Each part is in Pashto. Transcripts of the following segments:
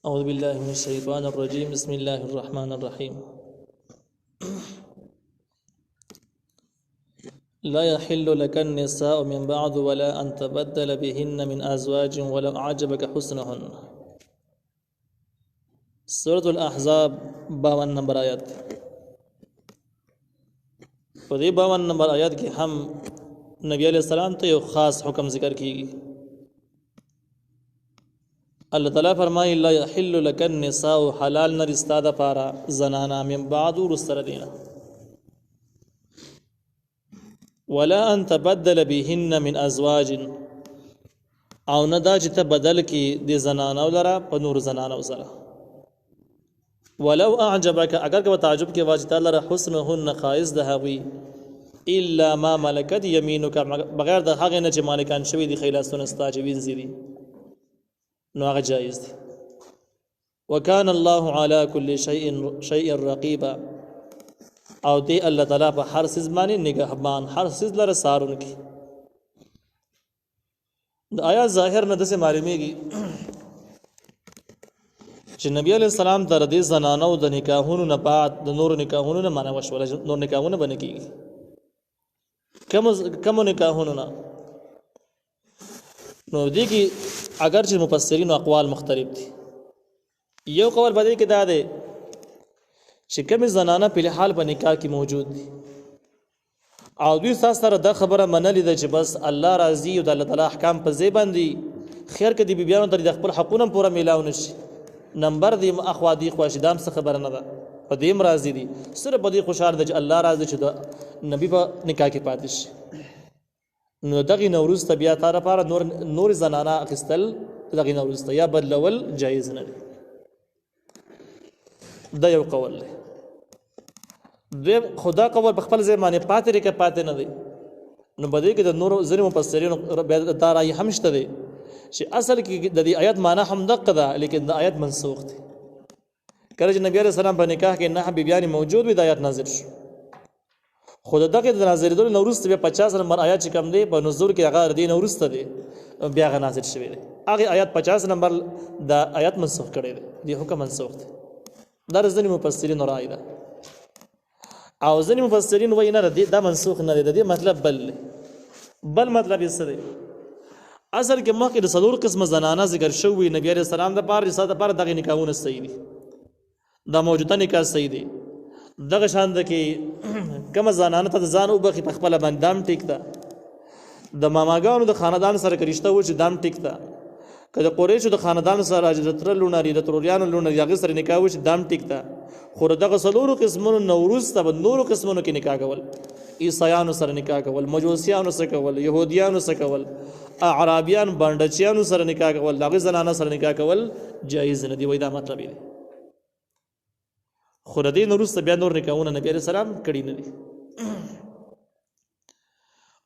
أعوذ بالله من الشيطان الرجيم بسم الله الرحمن الرحيم لا يحل لك النساء من بعد ولا أن تبدل بهن من أزواج ولو أعجبك حسنهن. سورة الأحزاب 52 نمبر آیات. په دې 52 نمبر آیات کې هم نبی علیہ السلام ته یو خاص حکم ذکر کیږي. الله تعالی فرمایي لا يحل لك النساء حلال نرستا د پارا زنانا من بعد رستر دینا ولا ان تبدل بهن من ازواج او نه دا چې ته بدل کی د زنانو لرا په نور زنانو سره ولو اعجبك اگر که تعجب کې واجب تعالی لرا حسنهن خائز ده هوی الا ما ملكت يمينك بغیر د هغه نه چې مالکان شوی دي خیلاسونه استاجوین زیری نو هغه جایز دي. وکان الله على كل شيء رقيبا او دی الله تعالی په هر څه باندې نگهبان هر څه لره سارون کی. د آیا ظاهر نه د څه معلومیږي چې نبی علیہ السلام تر دې زنانو د نکاحونو نه بعد د نور نکاحونو نه منع وشول نور نکاحونه باندې کیږي کوم نکاحونو نه نو دي کې اگر چې مفسرین او اقوال مختلف دي. یو قول باندې کې دا ده چې کوم زنانه په حال په نکاح کې موجود دي او دوی سره دا خبره منلې ده چې بس الله راضي او د الله تعالی احکام په ځای باندې خیر کې دی بیان تر د خپل حقونه پوره میلاو نشي نمبر دی اخوا دی خواشدام څه خبره نه ده په دې راضي دي صرف په دې خوشاله ده چې الله راضي چې د نبی په نکاح کې پاتې شي. نو دغه نوروز ته بیا تر لپاره نور زنانه اخستل دغه نوروز ته یا بدلول جایز نه دی. دا یو قول دی. د خدا قول په خپل ځای باندې پاتې لري کې پاتې نه دی. نو بده کې د نور ځینې مفسرین دا رائے هم شته دی چې اصل کې د دې آیت معنی هم دقه ده لیکن د آیت منسوخ دی. کله چې نبی عليه السلام په نکاح کې نه بیان موجود وي د آیت نازل شو. خود دغه د نازلېدل نوروز ته 50 نمبر آیات چې کوم دی په نزول کې هغه د نوروز ته دی بیا غ نازل شوی دی. هغه آیات 50 نمبر د آیات منسوخ کړي دی د حکم منسوخ دی. دا ځینې مفسرین رائے ده او ځینې مفسرین وایي نه دا منسوخ نه دی د دې مطلب بل مطلب یې څه دی. اصل کې مخکې د څلور قسمه زنانه ذکر شوی نبی عليه السلام د پاره رسالت لپاره دغه نکاحونه صحیح دي دا موجوده نکاح صحیح دي دغه شان د کې کوم زنانه ته ځان او بخي په خپل باندې دام ټیک ده د ماماګانو د خاندان سره کرشته و چې دام ټیک ده کله قریشو د خاندان سره حضرت لوناری د تروریانو لوناری هغه سره نکاح و چې دام ټیک ده خو دغه څلورو قسمونو نوروز ته نورو قسمونو کې نکاح کول عیسایانو سره نکاح کول مجوسیانو سره کول يهوديانو سره کول اعرابيان باندچیانو سره نکاح کول دغه زنانه سره نکاح کول جایز نه دی وای دا مطلب دی. خو د دې نورسته بیا نور نکاحونه نبی عليه السلام کړي نه دي.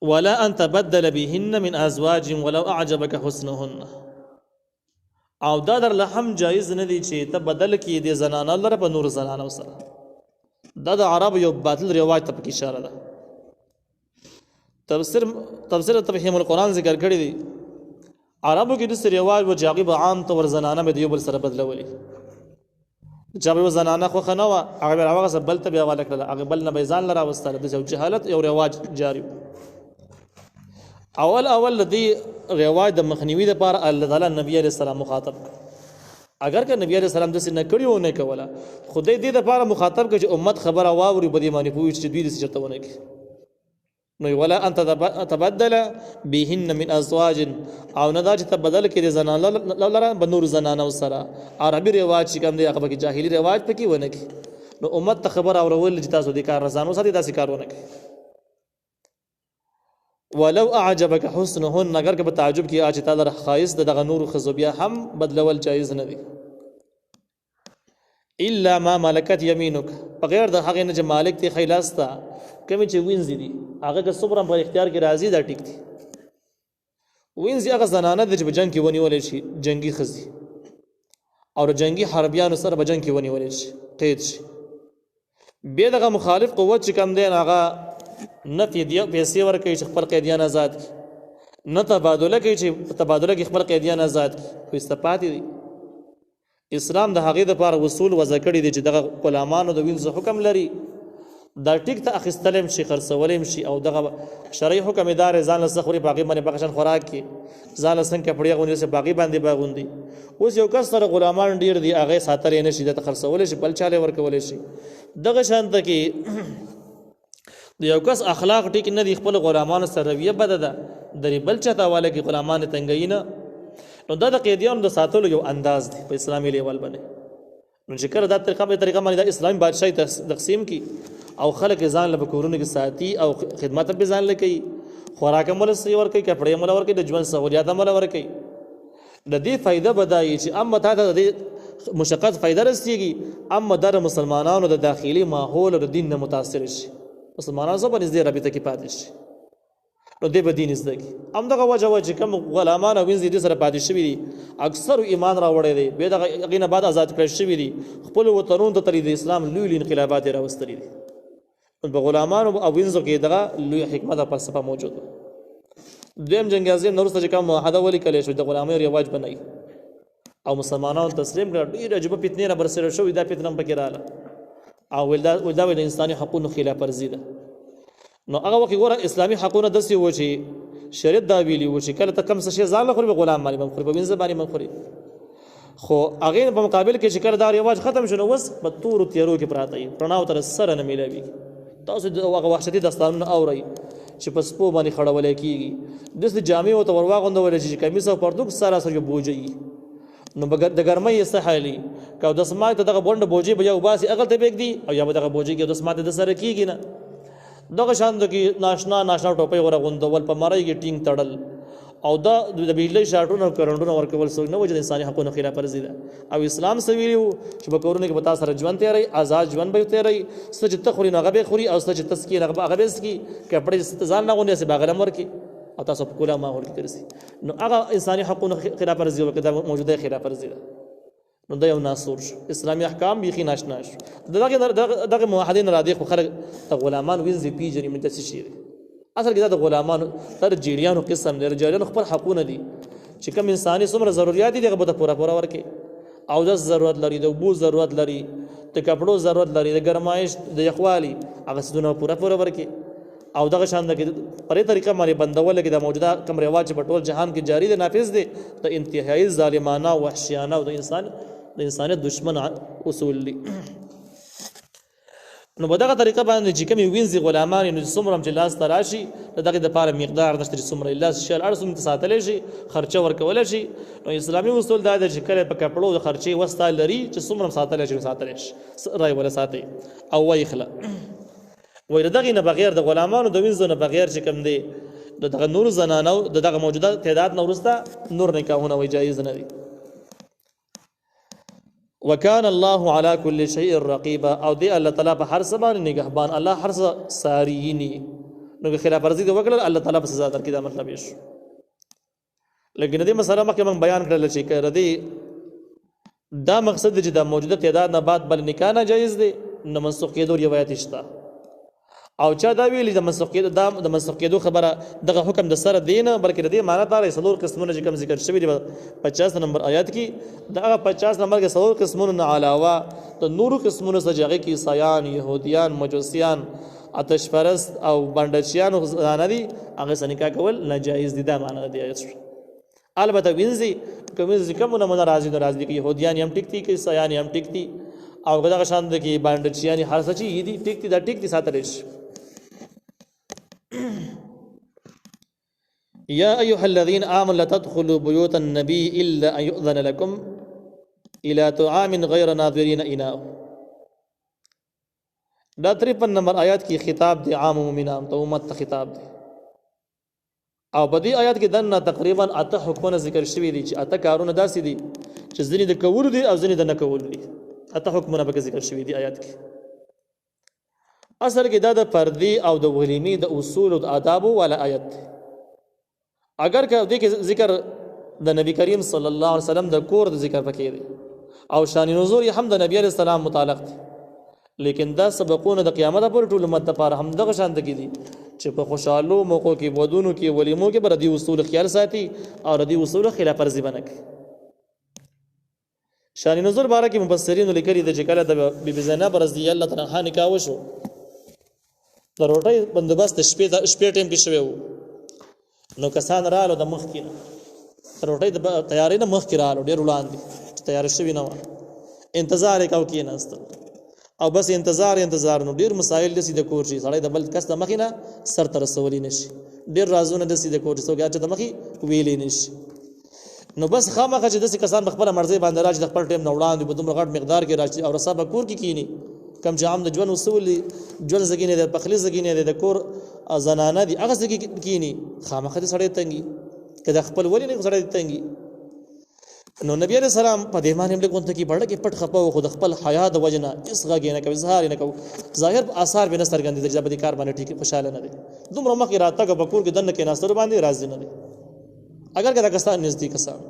ولا ان تبدل بهن من ازواج ولو اعجبك حسنهن او دا در له هم جایز نه دي چې ته بدل کې د زنانه لره په نور زنانه سره. دا د عرب یو باطل رواج ته پکې اشاره ده. تفسیر تفهیم القرآن ذکر کړی دي عربو کې د رواج و جاغب عام طور زنانه به یو بل سره بدلولي جابه زنانه خو خنو هغه بل ته بیا والا کړل هغه بل نه بیزان لرا واستله د جهالت یو رواج جاری اول دی رواج د مخنیوي د پاره الله تعالی نبی عليه السلام مخاطب اگر که نبی عليه السلام د څه نه کړیو نه کوله خدای دې د پاره مخاطب کې چې امت خبره واوري بدی معنی پوښتنه چې دوی د څه چرته کې نو ولا انت تبدل بهن من ازواج او نه دا چې تبدل کې زنانه لره بنور زنانه سره عربي رواج چې کوم دی هغه کې جاهلي رواج پکې ونه کې نو امت ته خبر اورول چې تاسو د کار رضانو سره داسې کارونه کوي. ولو اعجبك حسنهن اگر که په تعجب کې اچ تعالی خاص دغه نور خزوبیا هم بدلول جایز نه دي الا ما ملكت يمينك بغیر د هغه نه چې مالک ته خیلاستا کمی چې وینځي دي هغه که صبر په اختیار کې راضي دا ټیک دي. وینځي هغه زنانه د جنگ کې ونیول شي جنگي خزي او جنگي حربيانو سره په جنگ کې ونیول شي قید شي به دغه مخالف قوت چې کم دین هغه نه پیسې ورکوي چې خپل قیدیان آزاد نه تبادله کوي چې تبادله کې خپل قیدیان آزاد خو استفادې دي اسلام د هغې دپاره اصول وضع کړي دي چې دغه غلامانو د وینځو حکم لري دا ټیک ته اخیستلی شي خرڅولی شي او دغه شرعي حکم ادار ځان له څه خوري په هغې باندې په قشن خوراک کې ځان له څنګه کپړې اغوندي داسې په هغې باندې به اغوندي. اوس یو کس سره غلامان ډېر دي هغې ساتلی نه شي ده ته خرڅولی شي بل چاله ورکولی شي. دغه شانته کې د یو کس اخلاق ټیک نه دي خپل غلامانو سره رویه بده ده درې بل چا ته حواله کړي غلامان یې تنګوي نه نو دا د قیدیانو د ساتلو یو انداز دی په اسلامي لیول باندې. نو چې کله دا طریقه باندې د اسلامي بادشاهي تقسیم کی او خلک ځان له کورونو کې ساتي او خدمت به ځان له کوي خوراک مل سي ور کوي کپڑے مل ور کوي د ژوند سہولیات مل ور کوي د دې فائدہ بدایي چې اما ته د مشقت فائدہ رسیږي اما در مسلمانانو د داخلي ماحول او د دین نه متاثر شي مسلمانانو سره نږدې رابطه کې پاتې شي نو دې به دین زده کی همدغه وجه چې کوم غلامان او وینځي دي سره پاتې شوي دي اکثر ایمان راوړی دی بیا دغه هغې نه بعد آزاد کړی شوي دي خپلو وطنونو ته تللي د اسلام لوی لوی انقلابات یې راوستلي دي په غلامانو او وینځو کې دغه لوی حکمت او فلسفه موجود ده. دویم جنګ عظیم نه وروسته چې کوم معاهده ولیکلی شوې د غلامۍ رواج بنوي او مسلمانانو تسلیم کړه ډېرې عجیبه فتنې را برسېره شوې دا فتنه هم پکې راغله او ویل دا د انساني حقونو خلاف ورزي ده. نو هغه وخت ګوره اسلامي حقونه داسې وو چې شریعت دا ویلي وو چې کله ته کم څه شی ځان له خوري به غلام باندې خوري په وینځه باندې خوري خو هغې په مقابل کې چې کله دا رواج ختم شو نو اوس په تورو تیارو کې پراته وي رڼاو ته سره نه میلاویږي. تاسو هغه وحشتي داستانونه اورئ چې په سپو باندې خړولی کېږي داسې جامې ورته ور واغوندولی شي چې کمیس او پرتوګ سراسر یو بوجه وي نو د ګرمۍ یې څه حالي که اودسمات ته دغه غونډه بوجې به یا وباسي هغلته پرېږدي او یا به دغه بوجې کې اودسمات د سره کېږي نه دغه شان کې ناشنا ټوپۍ ورغوندول په مرۍ کې ټینګ تړل او دا د بجلۍ شاټونه او کرنټونه ورکول څوک نه وجه د انساني حقونو خلاف ورزي ده. او اسلام څه ویلي وو چې په کورونو کې به تا سره ژوند تېروي آزاد ژوند به تېروي څه چې ته خوري نو هغه به خوري او څه چې ته څکي هغه به څکي کپړې ځان نه اغوندي هسې به هغه هم ورکړي او تاسو په کلاه ماحول کې ګرځي نو هغه انساني حقونو خلاف ورزي او دا موجوده خلاف ورزي ده نو دا یو ناسور شو اسلامي احکام بیخي ناشنا شو دغه معاهدې نه راځي خو خلک د غلامان وینځي پیژني من څه شي اصل کې دا د غلامانو تر جیریانو قسم دی جیریانو خپل حقونه دي چې کوم انساني څومره ضرورت دي هغه به پوره ورکړي او د ضرورت لري د بو ضرورت لري د کپړو ضرورت لري د ګرمایش د یخوالي هغه څه پوره ورکړي او دغه شان د پرې طریقه باندې بندول کې د موجوده کوم رواج په ټول جهان کې جاری دی نافذ دی د انتهایی ظالمانه او وحشیانه او د انسانیت دشمن اصول دي. نو په دغه طریقه باندې چې کومې وینځي غلامان نو څومره چې لاس ته راشي د دغې دپاره مقدار نشته چې څومره لاس شي اړ څومره ساتلی شي خرچه ورکولی شي. نو اسلامي اصول دا دی چې کله په کپړو د خرچې وستا لري چې څومره ساتلی شي ساتلی شي رای ولا ساتي او ویخله وایي د دغې نه بغیر د غلامانو د وینځو نه بغیر چې کوم دی د دغه نورو زنانو د دغه موجوده تعداد نه وروسته نور نکاحونه وایي جایز نه دي. وکان الله علی کل شیء رقیبا او دی الله تعالی په هر څه باندې نگهبان الله هر څه سارینی نو خلاف ورزي د وکړه الله تعالی په سزا درکړي دا مطلب یې شو. لیکن دې مسله مخکې موږ بیان کړل چې کړه دا مقصد چې د موجوده تعداد نه بعد بل نکاح ناجایز دی نو منسوخ کېدو روایت شته او چا دا ویلي د منسوخ کېدو خبره دغه حکم د سره دی نه بلکې د دې معنی دا دی څلور قسمونه چې کوم ذکر شوي دي 50 نمبر آیات کې دغه 50 نمبر کې څلور قسمونه نه علاوه د نورو قسمونو څخه هغې کې عیسایان یهودیان مجوسیان آتش پرست او بنډچیان زنانه دي هغې سره نکاح کول ناجایز دي دا معنی د دې آیت شو. البته وینځي کومونه نه راځي نو راځي کې یهودیان هم ټیک دي کې عیسایان هم ټیک دي او دغه شان د کې بنډچیان هر څه چې دي ټیک دي دا ټیک دي ساتلی شي. يا أيها الذين آمنوا لا تدخلوا بيوت النبي إلا أن يؤذن لكم إلى طعام غير ناظرين إناءه. دا 53 نمبر آیات کی خطاب دی عام مومنان ته امت ته خطاب دی او په دې آیات کې دنه تقریبا اته حکمونه ذکر شوي دي چې اته کارونه داسې دي چې ځینې د کولو دي او ځینې د نه کولو دي اته حکمونه پکې ذکر شوي دي آیات کې. اصل کې دا د پردې او د ولیمې د اصول او د آدابو والا آیت دی. اگر که دې کې ذکر د نبی کریم صلی الله علیه وسلم د کور د ذکر پکې دی او شان نزول یې هم د نبی علیه السلام متعلق دی لیکن دا سبقونه د قیامت پر ټول امت لپاره هم دغه شان دي چې په خوشالو موقعو کې ودونو کې ولیمو کې بر دي اصول خیال ساتي او دي اصول خلاف ورزي بنک شان نزول باره کې مفسرین لیکلي د چې کله د بیبي زینب رضی الله تعالی عنها نکاح وشو د روټۍ بندوبست شپې ټیم کې شوی وو نو کسان رالو د مخ کې روټۍ د تیاری نه مخ کې رالو ډېر وړاندې چې تیار شوی نه و انتظار یې کاو کې ناستل او بس انتظار نو ډېر مسائل دي د کور شي سړی د بل کس د مخې نه سر ته رسولی نشي ډېر رازونه د کور شي سوګیا چې د مخې ویلې نشي نو بس خامخا چې داسې کسان په خپله مرضۍ باندې راشي د خپل ټیم نه وړاندې په دومره غټ مقدار کې راشي او رسا به کور کې کینی کم چې عام د ژوند اصول دي ژوند زګینې د پخلي زګینې د کور زنانه دي هغه زګې کینی خامخا دې سړی تنګي که د خپل ولې نه سړی تنګي نو نبی علیہ السلام په دې باندې موږ ته کې بڑا کې پټ خپه خو د خپل حیا د وجنه اس غږ نه کوي اظهار نه کوي ظاهر آثار به نه سترګندې د جبدي کار باندې ټیک خوشاله نه دي دومره مخې راته په کور کې دنه کې ناستر باندې راځي نه دي اگر کدا کسان نزدیک کسان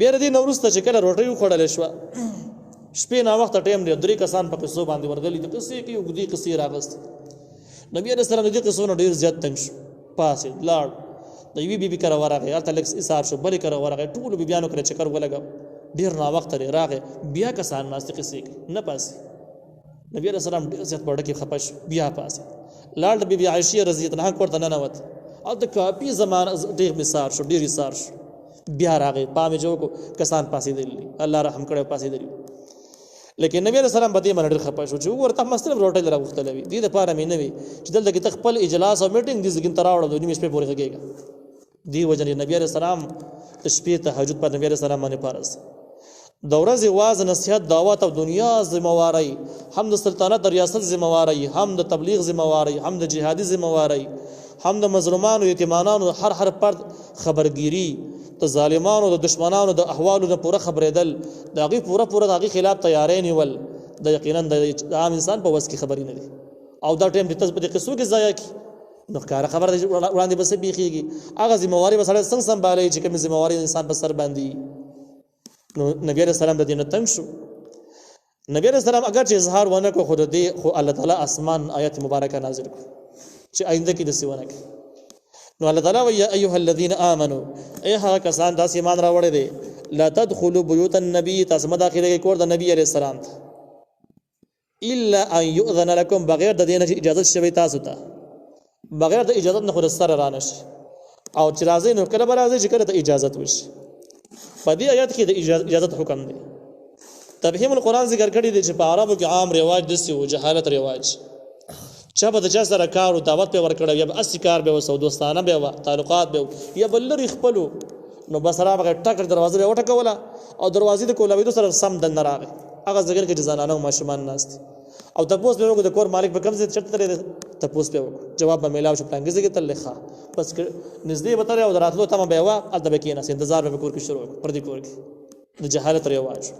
بیر دې نورسته چې کله روټي خوړل شو شپې نا وخت ټیم دی درې کسان په قصو باندې ورغلي د قصې کې یو ګدي قصې راغست نبی علیہ السلام دې قصو ډیر زیات تنگ شو پاسه لاړ د یوې بیبي کرا ورغه الته لکس اسار شو بلې کرا ورغه ټول بیبيانو کړ چکر ولګا ډیر نا وخت لري راغه بیا کسان ناست قصې نه پاسه نبی علیہ السلام ډیر زیات وړه کې خپش بیا پاسه لاړ د بیبي عائشہ رضی الله عنها کوړه نه نوت او د کافي زمانه ډیر مثال شو ډیر مثال شو بیا راغی پامه جو کو کسان پاسې دی الله رحم کړو پاسې دی لیکن نبی علیہ السلام بده منډر خپه شو چې ورته مستلم روټل راغختلوي دې د پاره مې نه وي چې دلته کې خپل اجلاس او میټینګ دې زګین تراوړو د نیمه شپې پورې کېږي دی وجنه نبی علیہ السلام شپې تهجد پر نبی علیہ السلام باندې پارس د ورځې واز نصیحت دعوت او دنیا ذمہواری هم د سلطنت د ریاست ذمہواری هم د تبلیغ ذمہواری هم د جهادي ذمہواری هم د مظلومانو یتیمانو هر فرد خبرګيري د ظالمانو د دشمنانو د احوالو د پوره خبرېدل د هغه پوره د هغه خلاف تیارې نیول د یقینا د عام انسان په وس کې خبرې نه دي او دا ټیم د تثبیت قصو کې ضایع کی نو کار خبره وړاندې بس بيخيږي هغه ذمہواری وسره څنګه سمبالي چې کوم ذمہواری انسان په سر باندې نو نبی عليه السلام د دین تنگ شو نبی عليه السلام اگر چې اظهار ونه کو خود دې خو الله تعالی اسمان آیت مبارکه نازل کړ چې آینده کې د سیونه کې نو الله تعالی وی ایها الذين امنوا ایها کسان داس ایمان راوړی دي لا تدخلوا بيوت النبي تاسو مداخله کور د نبی عليه السلام الا ان يؤذن لكم بغیر د دین اجازه شوی تاسو ته بغیر د اجازه نه خود سره رانش او چې راځي نو کله راځي چې کله ته اجازه وشي په دې آیات کې د اجازه حکم دی تفهیم القرآن ذکر کړی دی چې په عربو کې عام رواج دسي او جهالت رواج چا به د چا سره کار او دعوت په ورکړو یا به اسی کار به وسو دوستانه به و تعلقات به یا بل لري خپلو نو بس را به ټکر دروازه به وټکوله او دروازې د کولاویدو سره سم دن راغی هغه ځګر کې ځانانه او ماشومان ناست او تاسو به وګورئ د کور مالک به کم څه چرته لري تاسو به جواب به ملاو شو پلانګزه کې تلخه بس نږدې وتره او دراتلو تمه به وا الته به کېناس انتظار به کور کې شروع پر دې کور کې د جهالت رواج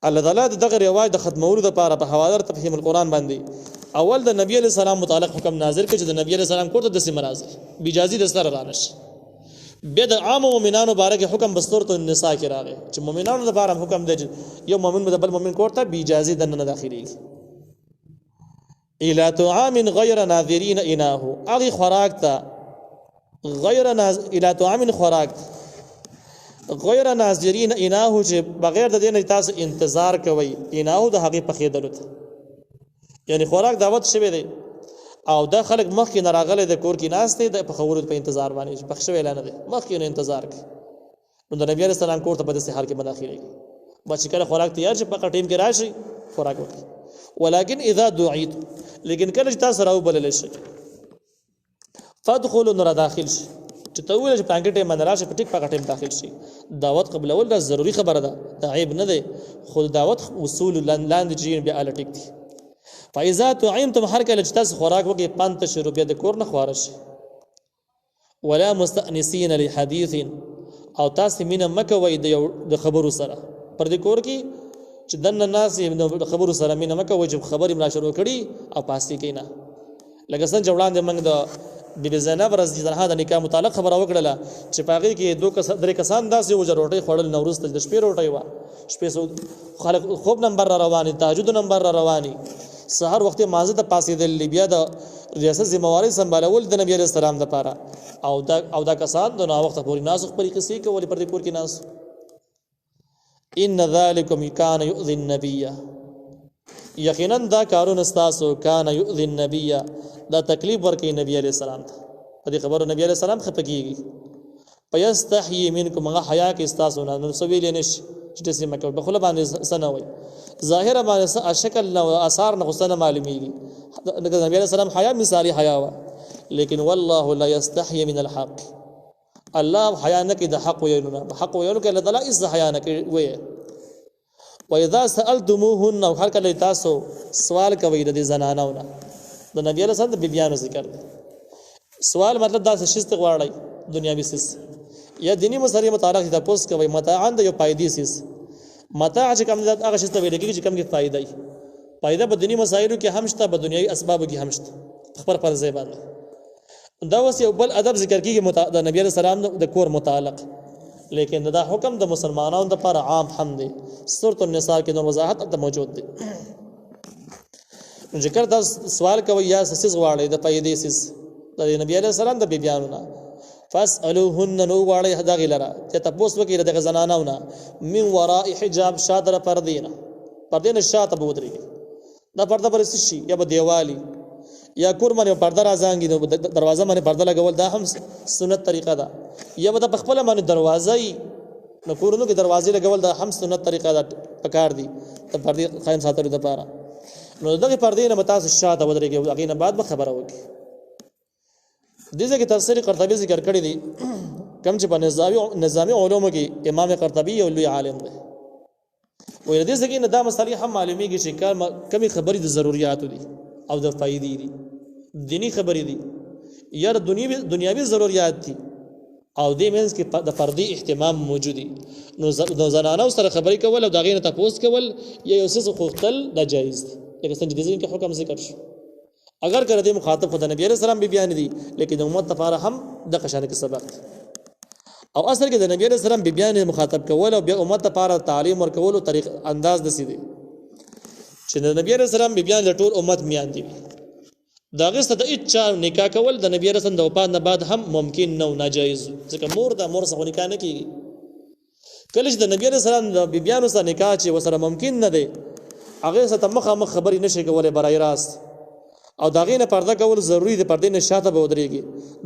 الله تعالی دغه رواج د ختمولو لپاره په حواله تفهیم القرآن باندې اول د نبی علیہ السلام متعلق حکم نازل کړي چې د نبی علیہ السلام کوته د سیمراز بیجازي د سره رانش بیا د عام مؤمنانو باره کې حکم بصورت النساء کې راغی چې مؤمنانو لپاره حکم دی یو مؤمن د بل مؤمن کوته بیجازي د نه داخلي الى طعام غیر ناظرین اناه اغي خوراک تا غیر الى طعام خوراک غیر ناظرین اناه چې بغیر د دې تاسو انتظار کوي اناه د هغه په خیدلو یعنی خوراک دعوت شوی دی او دا خلک مخکې نه راغلي د کور کې ناشته د په خبرو په انتظار باندې پخ شوی اعلان دی مخکې نه انتظار کوي نو د نبی عليه السلام کور ته په داسې حال کې مداخله کوي بچ کله خوراک تیار شي په ټیم کې راشي خوراک وکړي ولكن اذا دعيت لیکن کله چې تاسو راو بلل شي فادخلوا نور داخل شي چې ته ویل چې پانګټه باندې راشي په ټیک په ټیم داخل شي دعوت قبل اول دا ضروری خبره ده عیب نه دی خود دعوت اصول لاندې جین بیا ال ټیک دي فاذا طعمتم هر کله چې تاسو خوراک وکي 5 روپیا د کور نه خوارش ولا مستأنسین لحديث او تاسو مینه مکه وای د خبرو سره پر دې کور کې چې دنه ناس د خبرو سره مینه مکه وای چې خبرې ملا شروع کړي او پاسې کینا لکه څنګه وړاندې موږ د بیبي زینب رضی الله عنها د نکاح متعلق خبره وکړه چې پاغي کې درې کسان داسې و چې روټي خوړل نوروز ته د شپې روټي و شپې سو خلک خوب نمبر را رواني تهجد نمبر را رواني سحر وخت مازه ته پاسې د لیبیا د ریاست ذمہواری سمبالول د نبی عليه السلام لپاره او دا کسان د نو وخت پورې ناس خپل قصې کوي پر دې کور کې ناس ان ذلکم کان یؤذی النبی، یقینا دا کارون استاسو کان یؤذی النبی، دا تکلیف ورکی نبی علیہ السلام ته. په دې خبرو نبی علیہ السلام خپکیږي. فیستحیی منکم، هغه حیا کې استاسو نه نو سویل نش چې دې مکه بخله باندې سنوي ظاهر باندې شکل نو اثار نه غسنه معلومیږي. نبی علیہ السلام حیا مثالی حیا وا، لیکن والله لا یستحیی من الحق، الله حیا نه کې د حق ویلونه، حق ویلو کې الله تعالی از حیا نه کې وي. واذا سالتموهن، او هر کله تاسو سوال کوي د زنانو نه، د نبی علیہ السلام د بیان ذکر دی. سوال مطلب دا څه شي غواړي دنیاوي سیس یا دینی مسلې متعلق د پوس کوي متاع د یو پایدې سیس. متاع چې کوم د هغه شي ته ویل کېږي چې کوم کې فائدہ ای، فائدہ په دینی مسایلو کې هم شته، په دنیوي اسبابو کې هم شته، خبر پر ځای باندې. دا وس یو بل ادب ذکر کېږي د نبی علیہ السلام د کور متعلق، لیکن دا حکم د مسلمانانو لپاره عام هم دی. سورۃ النساء کې نور وضاحت ته موجود دی. ذکر تاسو سوال کوي یا سیس غواړي د پایدې سیس د نبی علیہ السلام د بیانونه، فاسألوهن، نو غواړي هدا غلرا چې تاسو وکړه د زنانو نه، من وراء حجاب، شادر پردینه شاته بودري، دا پرده پر شي یا په دیوالی یا کور باندې پرده راځانګي، نو دروازه باندې پرده لګول دا هم سنت طریقه ده. یا په خپل باندې دروازه نو کورونو کې دروازې لګول دا هم سنت طریقه ده، پکار دي ته پردې قائم ساتلو لپاره. نو دغه پردې نه متاس شاته ودرېږي، هغه نه بعد به خبره وکړي. دغه کې تفسیر قرطبی ذکر کړی دی، کوم چې په نظامی علومو کې امام قرطبی یو لوی عالم دی. وې دې ځکه نه دا مسلې هم معلومیږي چې کمی خبرې د ضرورتو دي او د فائدې دي، دینی خبرې دي یا دنیاوی ضرورت دي، او دې مینس کې د فردي اهتمام موجود دي. نو زنانو سره خبرې کول او دا غینه تاسو کول یا یو څه خوختل دا جایز دي، لکه څنګه چې دې کې حکم ذکر شو. اگر کړه دې مخاطب خدای نبی علیہ السلام بیان دي، لیکن امت لپاره هم د قشانه کې سبق او اصل کې د نبی علیہ السلام بیان مخاطب کول او بیا امت لپاره تعلیم ورکول او طریق انداز دسي دي چې د نبی علیہ السلام بیان د ټول امت میان دي. دا غسته د اچا نکاح کول د نبی علیہ السلام د وفات نه بعد هم ممکن نه ناجایز، ځکه مور سره نکاح نه کیږي. کله چې د نبی علیہ السلام د بیان سره نکاح چې وسره ممکن نه دی، هغه سره مخامخ خبرې نشي کولای برای راست، او داغې نه پرده کول ضروری دی. پردې نه شاته به ودرېږي،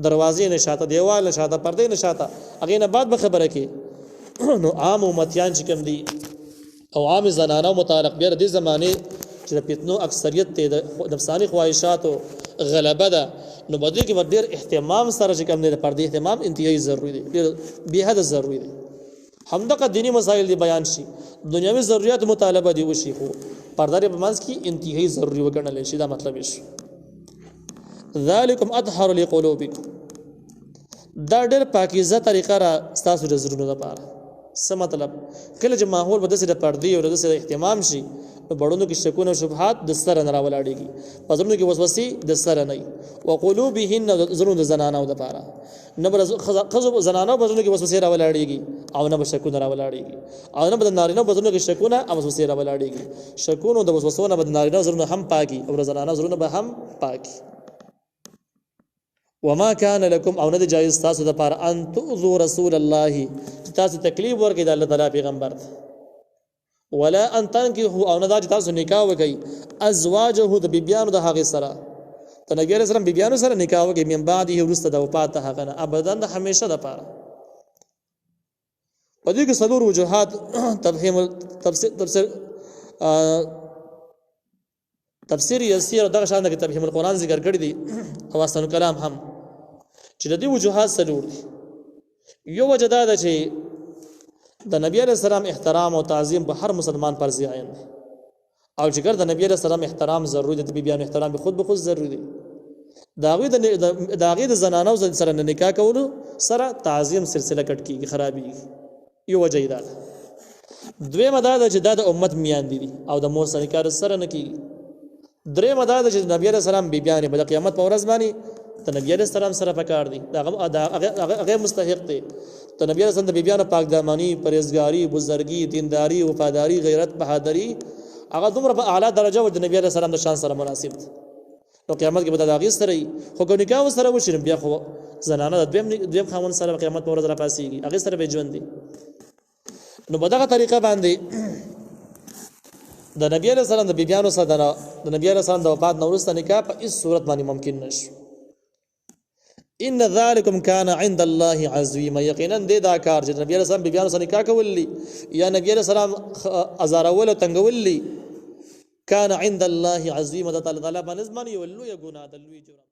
دروازې نه شاته، دیوال نه شاته، پردې نه شاته، هغې نه بعد به خبره کې. نو عام امتیان چې کوم دي او عام زنانو متعلق بیا د دې زمانې چې د فتنو اکثریت ته د نفساني خواهشاتو غلبه ده، نو په دې کې ډېر اهتمام سره چې کوم دی د پردې اهتمام انتهایی ضروری دی، ډېر بېحده ضروری دی. همدغه دینی مسایل دی بیان شي، دنیوي ضرورت مطالبه دی وشي، خو پردې په منځ کې انتهایی ضروری وګڼل شي. دا مطلب یې ذالکم اطهر لقلوبکم، دا ډېر پاکیزه طریقه را ستاسو د زړونو لپاره. څه مطلب؟ کله چې ماحول به داسې د پردې او داسې د اهتمام شي، نو بړونو کې شکونه او شبهات د سره نه راولاړېږي، په زړونو کې وسوسې د سره نه وي. وقلوبهن، زړونو د زنانو لپاره نه به ښځو زنانو په زړونو کې وسوسې راولاړېږي او نه به شکونه راولاړېږي، او نه به د نارینهو په زړونو کې شکونه او وسوسې راولاړېږي. شکونو د وسوسو نه به د نارینهو زړونه هم پاکي او د زنانو زړونه به هم پاکي. وما كان لكم، او نه جایز تاسو د پاره ان تؤذوا رسول الله، تاسو تکلیف ورکړئ د الله تعالی پیغمبر ته، ولا ان تنكحوا، او نه تاسو نکاح وکړئ ازواجه د بیبیانو د هغه سره، د نبی علیہ السلام بیبیانو سره نکاح وکړئ من بعده وروسته د وفات هغه نه، ابدا د همیشه د پاره. په دې کې څلور وجوهات تفسیر یسیر او دغه شان د تفهیم القرآن ذکر کړی دي او احسن کلام هم، چې د دې وجوهات څلور دي. یو وجه دا ده چې د نبی علیہ السلام احترام او تعظیم په هر مسلمان پر ځای دی، او چې ګر د نبی علیہ السلام احترام ضروري دی، د بیبیانو احترام به خود ضروري دی. داغه د زنانو سره نکاح کولو سره تعظیم سلسله کټ کیږي، خرابېږي. یو وجه دا ده. دویمه دا ده چې دا د امت میان دي او د مور سره نکاح سره نه کیږي. درېمه دا ده چې نبی علیہ السلام بیبیانې به د قیامت په ورځ باندې د نبی علیہ السلام سره پکار دي، هغه مستحق دي. د نبی علیہ السلام د بیبیانو پاک دامنی، پرهیزګاری، بزرګي، دینداری، وفاداری، غیرت، بهادری، هغه دومره په اعلی درجه او د نبی علیہ السلام د شان سره مناسب دي. نو قیامت کې به د هغې سره وي، خو که نکاح سره وشي بیا خو زنانه د دویم خاوند سره قیامت په ورځ راپاسېږي، هغې سره به ژوند دي. نو په دغه طریقه باندې د نبی علیہ السلام د بیبیانو سره د نبی علیہ السلام د وفات نه وروسته نکاح په هیڅ صورت باندې ممکن نشو. ان ذالکم کان عند الله عظیما، یقینا د دا کار چې نبی علیہ السلام بیبیانو سره نکاح کولی یا نبی علیہ السلام ازارول او تنگولی کان عند الله عظیما، د تعالی باندې یو لوی ګناه د لوی جرم